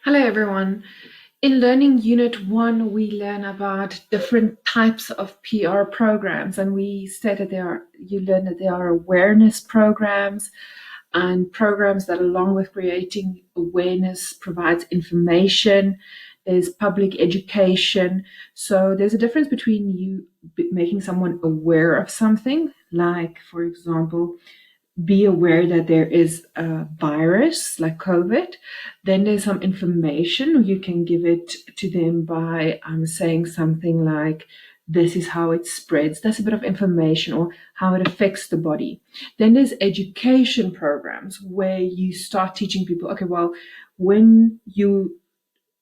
Hello, everyone. In Learning Unit 1, we learn about different types of PR programs, and we said that you learn that there are awareness programs and programs that, along with creating awareness, provides information. There's public education. So there's a difference between you making someone aware of something, like, for example, be aware that there is a virus like COVID. Then there's some information. You can give it to them by saying something like, this is how it spreads. That's a bit of information, or how it affects the body. Then there's education programs where you start teaching people, okay, well, when you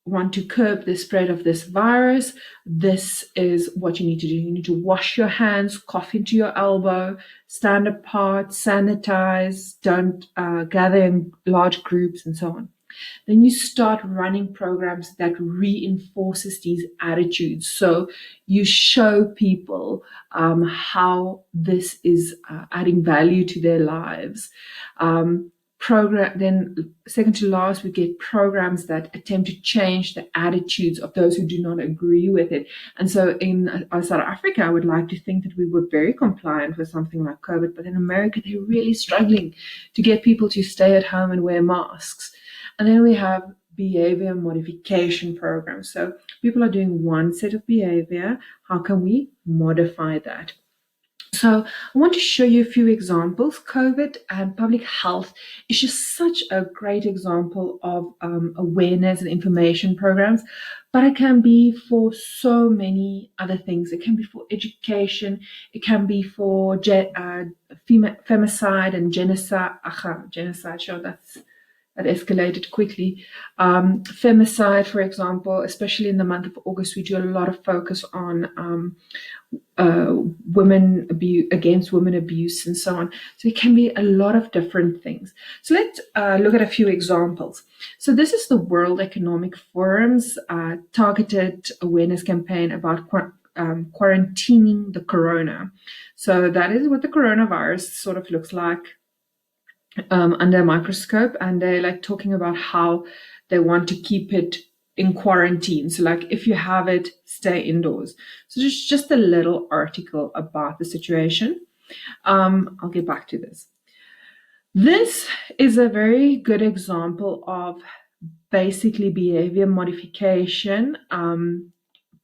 want to curb the spread of this virus, this is what you need to do. You need to wash your hands, cough into your elbow, stand apart, sanitize, don't gather in large groups, and so on. Then you start running programs that reinforces these attitudes. So you show people how this is adding value to their lives. Then second to last, we get programs that attempt to change the attitudes of those who do not agree with it. And so in South Africa, I would like to think that we were very compliant with something like COVID, but in America, they're really struggling to get people to stay at home and wear masks. And then we have behavior modification programs. So people are doing one set of behavior. How can we modify that? So I want to show you a few examples. COVID and public health is just such a great example of awareness and information programs, but it can be for so many other things. It can be for education. It can be for femicide and genocide. Genocide, sure, that escalated quickly. Femicide, for example, especially in the month of August, we do a lot of focus on women abuse, against women abuse, and so on. So it can be a lot of different things. So let's look at a few examples. So this is the World Economic Forum's targeted awareness campaign about quarantining the corona. So that is what the coronavirus sort of looks like under a microscope, and they're like talking about how they want to keep it in quarantine. So like, if you have it, stay indoors. So just a little article about the situation. I'll get back to this. This is a very good example of basically behavior modification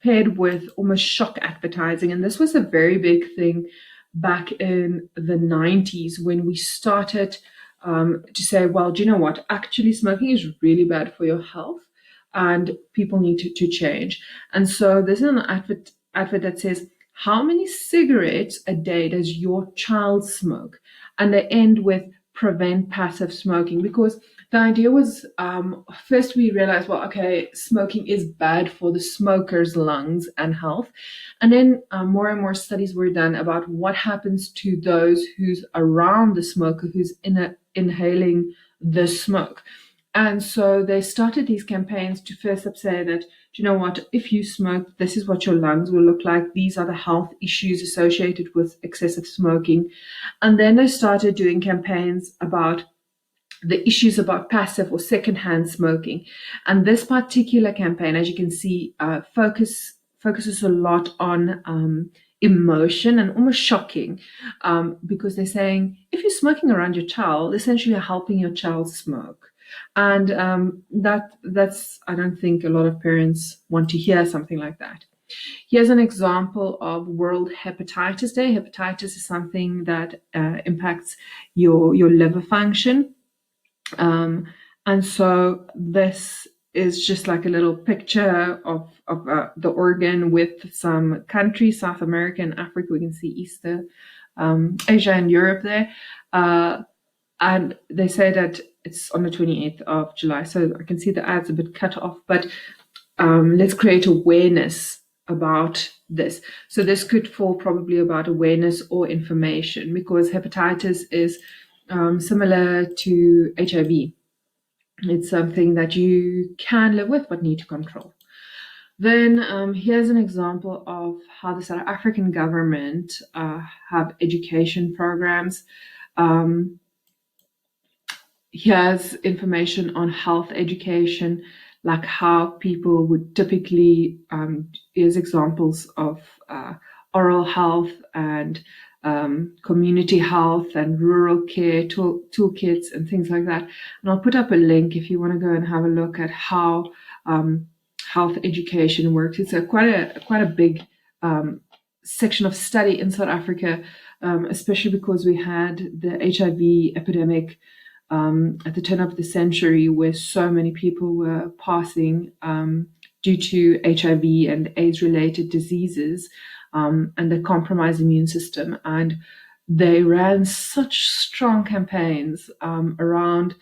paired with almost shock advertising. And this was a very big thing back in the 90s when we started to say, well, do you know what? Actually, smoking is really bad for your health and people need to change. And so this is an advert that says, how many cigarettes a day does your child smoke? And they end with prevent passive smoking, because the idea was, first we realized, well, okay, smoking is bad for the smoker's lungs and health. And then more and more studies were done about what happens to those who's around the smoker, who's inhaling the smoke. And so they started these campaigns to first up say that, do you know what, if you smoke, this is what your lungs will look like. These are the health issues associated with excessive smoking. And then they started doing campaigns about the issues about passive or secondhand smoking. And this particular campaign, as you can see, focuses a lot on emotion, and almost shocking, because they're saying, if you're smoking around your child, essentially you're helping your child smoke. And that's, I don't think a lot of parents want to hear something like that. Here's an example of World Hepatitis Day. Hepatitis is something that impacts your liver function. And so this is just like a little picture of the organ with some countries, South America and Africa. We can see Easter, Asia and Europe there. And they say that it's on the 28th of July. So I can see the ad's a bit cut off, but let's create awareness about this. So this could fall probably about awareness or information, because hepatitis is similar to HIV. It's something that you can live with but need to control. Then here's an example of how the South African government have education programs. Here's information on health education, like how people would typically, here's examples of oral health and community health and rural care toolkits and things like that. And I'll put up a link if you want to go and have a look at how health education works. It's quite a big section of study in South Africa, especially because we had the HIV epidemic at the turn of the century, where so many people were passing due to HIV and AIDS-related diseases and the compromised immune system. And they ran such strong campaigns around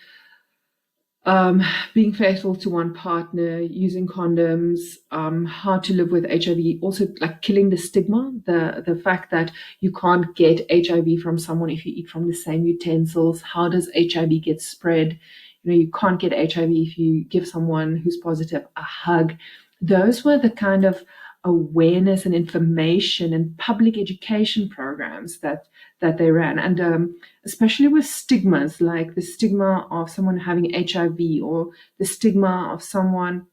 being faithful to one partner, using condoms, how to live with HIV, also like killing the stigma, the fact that you can't get HIV from someone if you eat from the same utensils. How does HIV get spread? You can't get HIV if you give someone who's positive a hug. Those were the kind of awareness and information and public education programs that they ran, and especially with stigmas, like the stigma of someone having HIV, or the stigma of someone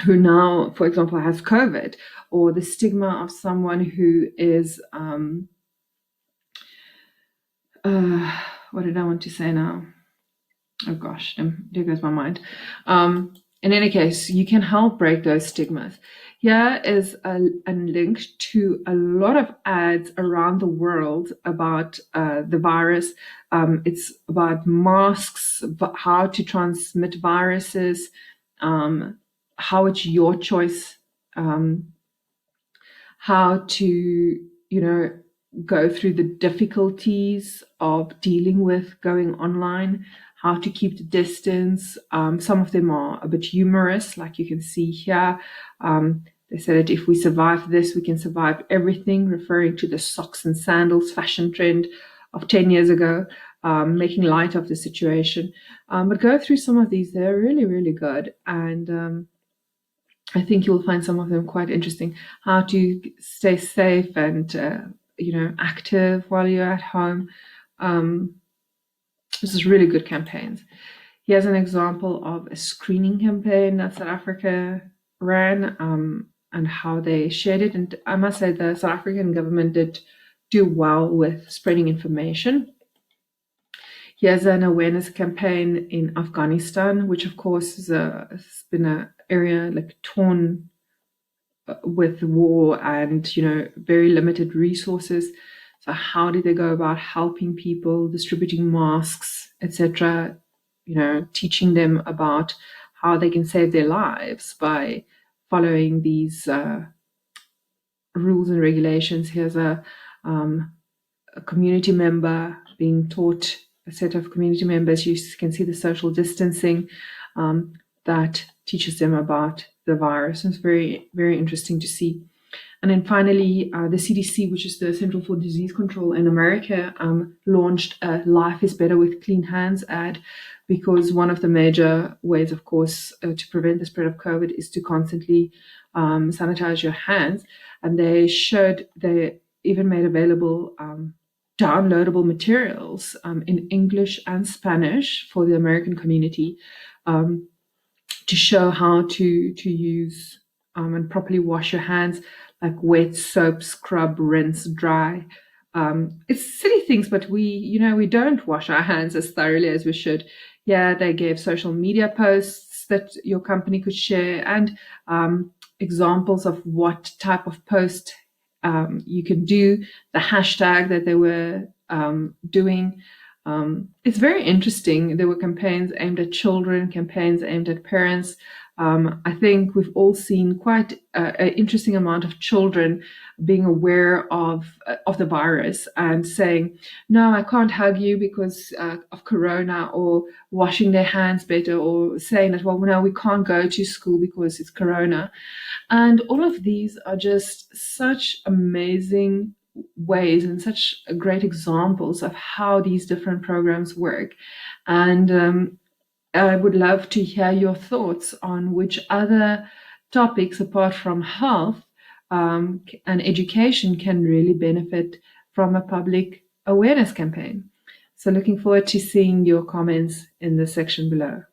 who now, for example, has COVID, or the stigma of someone who is what did I want to say now? Oh gosh, there goes my mind. In any case, you can help break those stigmas. Here is a link to a lot of ads around the world about the virus. It's about masks, how to transmit viruses, how it's your choice, how to, go through the difficulties of dealing with going online, how to keep the distance. Some of them are a bit humorous, like you can see here. They say that if we survive this, we can survive everything, referring to the socks and sandals fashion trend of 10 years ago, making light of the situation. But go through some of these. They're really, really good. And I think you'll find some of them quite interesting. How to stay safe and, active while you're at home. This is really good campaigns. Here's an example of a screening campaign that South Africa ran, and how they shared it. And I must say the South African government did do well with spreading information. Here's an awareness campaign in Afghanistan, which of course has been an area like torn with war and, very limited resources. So how did they go about helping people, distributing masks, etc., teaching them about how they can save their lives by following these rules and regulations. Here's a community member being taught, a set of community members. You can see the social distancing that teaches them about the virus. It's very, very interesting to see. And then finally, the CDC, which is the Central for Disease Control in America, launched a Life is Better with Clean Hands ad, because one of the major ways, of course, to prevent the spread of COVID is to constantly sanitize your hands. And they even made available downloadable materials in English and Spanish for the American community to show how to use and properly wash your hands, like wet, soap, scrub, rinse, dry. It's silly things, but we don't wash our hands as thoroughly as we should. Yeah, they gave social media posts that your company could share, and examples of what type of post you can do, the hashtag that they were doing. It's very interesting. There were campaigns aimed at children, campaigns aimed at parents. I think we've all seen quite an interesting amount of children being aware of the virus and saying, no, I can't hug you because of corona, or washing their hands better, or saying that, well, no, we can't go to school because it's corona. And all of these are just such amazing ways and such great examples of how these different programs work. And I would love to hear your thoughts on which other topics, apart from health and education, can really benefit from a public awareness campaign. So looking forward to seeing your comments in the section below.